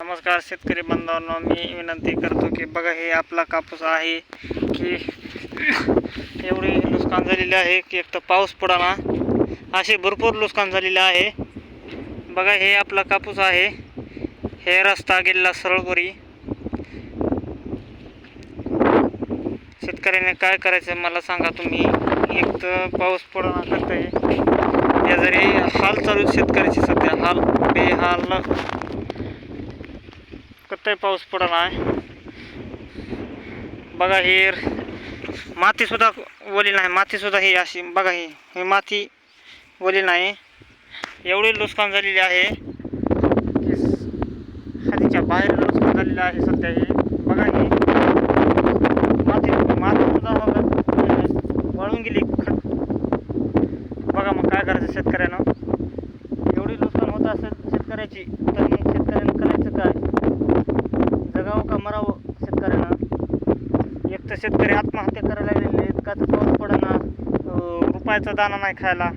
नमस्कार शेतकरी बांधवांनो, मी विनंती करतो की बघा हे आपला कापूस आहे की एवढी नुकसान झालेली आहे की एक तर पाऊस पडाना, असे भरपूर नुकसान झालेले आहे। बघा हे आपला कापूस आहे, हे रस्ता गेलेला सरळवरी। शेतकऱ्याने काय करायचं मला सांगा तुम्ही। एक तर पाऊस पडाना करतंय, या जरी हाल चालू शेतकऱ्याची सध्या हाल बेहाल कत्तय, पाऊस पडना आहे। बघा हे माती सुद्धा ओली नाही, माती सुद्धा ही अशी बघा ही माती ओली नाही। एवढी नुकसान झालेली आहे की हदीच्या बाहेर नुकसान झालेलं आहे सध्या। हे बघा ही माती सुद्धा वाळून गेली। बघा मग काय करायचं शेतकऱ्यानं। एवढी नुकसान होत असेल शेतकऱ्याची तर मग शेतकऱ्यानं करायचं काय? जगावं का मरावं शेतकऱ्यानं? एक तर शेतकरी आत्महत्या करायला लागलेले आहेत का तर पाऊस पडना, रुपयाचा दाना नाही खायला।